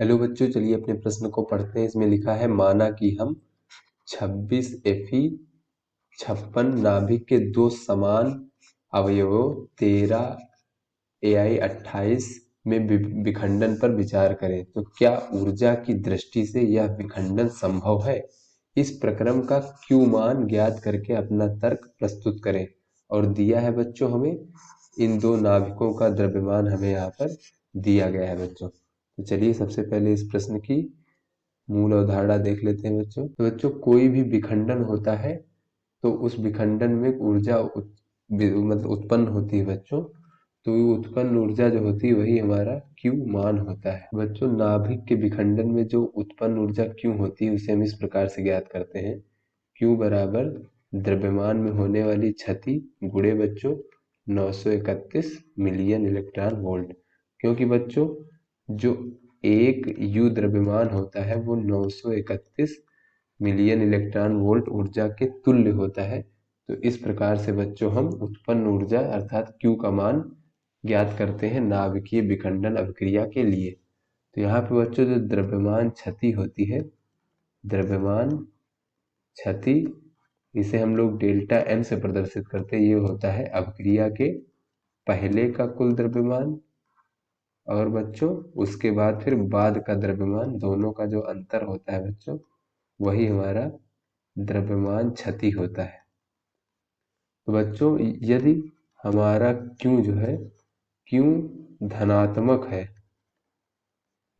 Hello बच्चों, चलिए अपने प्रश्न को पढ़ते हैं। इसमें लिखा है, माना कि हम 26 Fe 56 नाभिक के दो समान अवयवों 13 Ai 28 में विखंडन पर विचार करें तो क्या ऊर्जा की दृष्टि से यह विखंडन संभव है। इस प्रक्रम का Q मान ज्ञात करके अपना तर्क प्रस्तुत करें। और दिया है बच्चों हमें इन दो नाभिकों का द्रव्यमान हमें यहाँ पर दिया गया है बच्चों। तो चलिए सबसे पहले इस प्रश्न की मूल अवधारणा देख लेते हैं बच्चों। तो बच्चों, कोई भी विखंडन होता है तो उस विखंडन में ऊर्जा मतलब उत्पन्न होती है बच्चों। तो ये उत्पन्न ऊर्जा जो होती है वही हमारा Q मान होता है बच्चों। नाभिक के विखंडन में जो उत्पन्न ऊर्जा Q होती है उसे हम इस प्रकार से ज्ञात करते हैं। Q बराबर द्रव्यमान में होने वाली क्षति गुणे बच्चों 931 मिलियन इलेक्ट्रॉन वोल्ट। क्योंकि बच्चों जो एक U द्रव्यमान होता है वो 931 मिलियन इलेक्ट्रॉन वोल्ट ऊर्जा के तुल्य होता है। तो इस प्रकार से बच्चों हम उत्पन्न ऊर्जा अर्थात Q का मान ज्ञात करते हैं नाभिकीय विखंडन अभिक्रिया के लिए। तो यहाँ पे बच्चों जो द्रव्यमान क्षति होती है, द्रव्यमान क्षति, इसे हम लोग डेल्टा M से प्रदर्शित करते हैं। ये होता है अभिक्रिया के पहले का कुल द्रव्यमान और बच्चों उसके बाद फिर बाद का द्रव्यमान, दोनों का जो अंतर होता है बच्चों वही हमारा द्रव्यमान क्षति होता है। तो बच्चों यदि हमारा Q जो है Q धनात्मक है,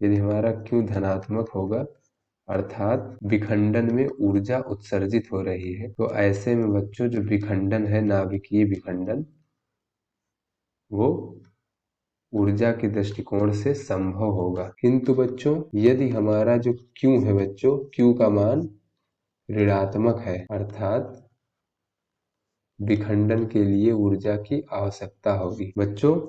यदि हमारा Q धनात्मक होगा अर्थात विखंडन में ऊर्जा उत्सर्जित हो रही है, तो ऐसे में बच्चों जो विखंडन है नाभिकीय विखंडन वो ऊर्जा के दृष्टिकोण से संभव होगा। किंतु बच्चों यदि हमारा जो Q है बच्चों, Q का मान ऋणात्मक है अर्थात विखंडन के लिए ऊर्जा की आवश्यकता होगी बच्चों,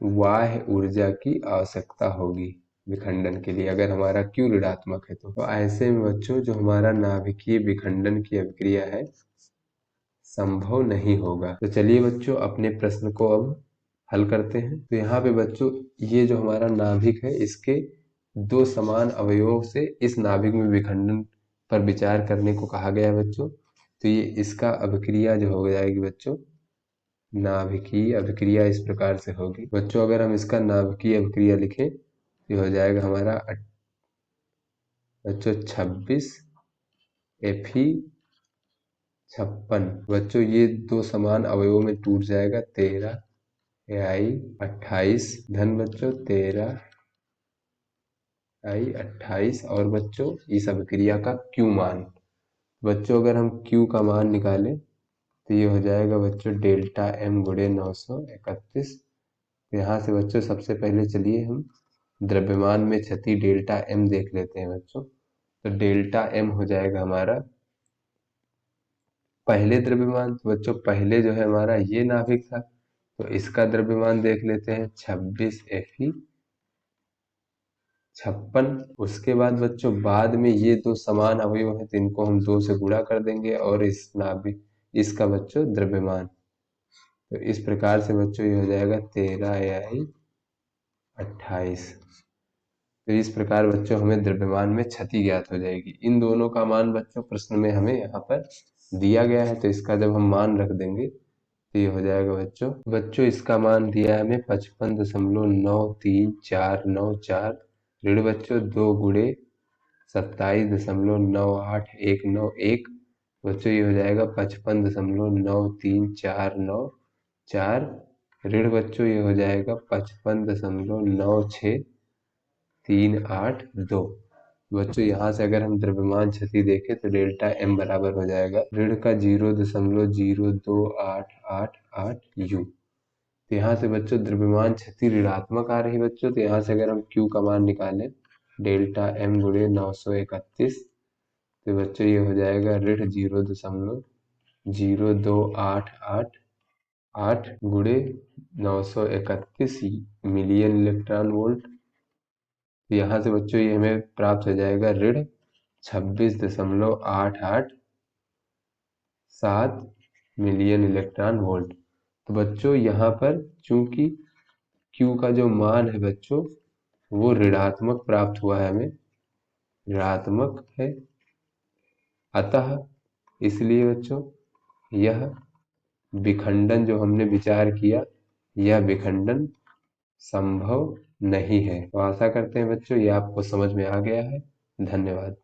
बाह्य ऊर्जा की आवश्यकता होगी विखंडन के लिए, अगर हमारा Q ऋणात्मक है तो ऐसे में बच्चों जो हमारा नाभिकीय विखंडन की अभिक्रिया है संभव नहीं होगा। तो चलिए बच्चों अपने प्रश्न को अब हल करते हैं। तो यहाँ पे बच्चों ये जो हमारा नाभिक है इसके दो समान अवयवों से इस नाभिक में विखंडन पर विचार करने को कहा गया है बच्चों। तो ये इसका अभिक्रिया जो हो जाएगी बच्चों, नाभिकीय अभिक्रिया इस प्रकार से होगी बच्चों। अगर हम इसका नाभिकीय अभिक्रिया लिखें तो हो जाएगा हमारा बच्चों 26 Fe 56 बच्चों, ये दो समान अवयवों में टूट जाएगा 13 Ai 28 धन बच्चों 13 Ai 28 और बच्चों इस अभिक्रिया का Q मान, बच्चों अगर हम Q का मान निकालें तो ये हो जाएगा बच्चों डेल्टा M गुणे 931। यहाँ से बच्चों सबसे पहले चलिए हम द्रव्यमान में क्षति डेल्टा M देख लेते हैं बच्चों। तो डेल्टा M हो जाएगा हमारा पहले द्रव्यमान, तो बच्चों पहले जो है हमारा ये नाभिक था तो इसका द्रव्यमान देख लेते हैं 26 Fe 56। उसके बाद बच्चों बाद में ये दो समान अवयव है तो इनको हम 2 से गुणा कर देंगे और इस नाभिक इसका बच्चों द्रव्यमान, तो इस प्रकार से बच्चों ये हो जाएगा 13 Ai 28। तो इस प्रकार बच्चों हमें द्रव्यमान में क्षति ज्ञात हो जाएगी। इन दोनों का मान बच्चों प्रश्न में हमें यहाँ पर दिया गया है तो इसका जब हम मान रख देंगे तो ये हो जाएगा बच्चों इसका मान दिया है हमें 55.93494 ऋण बच्चों 2 गुणे 27.98191। बच्चों ये हो जाएगा 55.93494 ऋण बच्चों ये हो जाएगा 55.96382। बच्चों यहाँ से अगर हम द्रव्यमान क्षति देखें तो डेल्टा M बराबर हो जाएगा ऋण का 0.02888 U। तो यहाँ से बच्चों द्रव्यमान क्षति ऋणात्मक आ रही बच्चों, तो यहाँ से अगर हम Q का मान निकालें डेल्टा M गुणे 931 तो बच्चों ये हो जाएगा ऋण 0.02888 गुणे 931 मिलियन इलेक्ट्रॉन वोल्ट। तो यहाँ से बच्चों ये हमें प्राप्त हो जाएगा ऋण 26.887 मिलियन इलेक्ट्रॉन वोल्ट। तो बच्चों यहाँ पर चूंकि Q का जो मान है बच्चों वो ऋणात्मक प्राप्त हुआ है हमें, ऋणात्मक है। अतः इसलिए बच्चों यह विखंडन जो हमने विचार किया, यह विखंडन संभव नहीं है। तो आशा करते हैं बच्चों ये आपको समझ में आ गया है। धन्यवाद।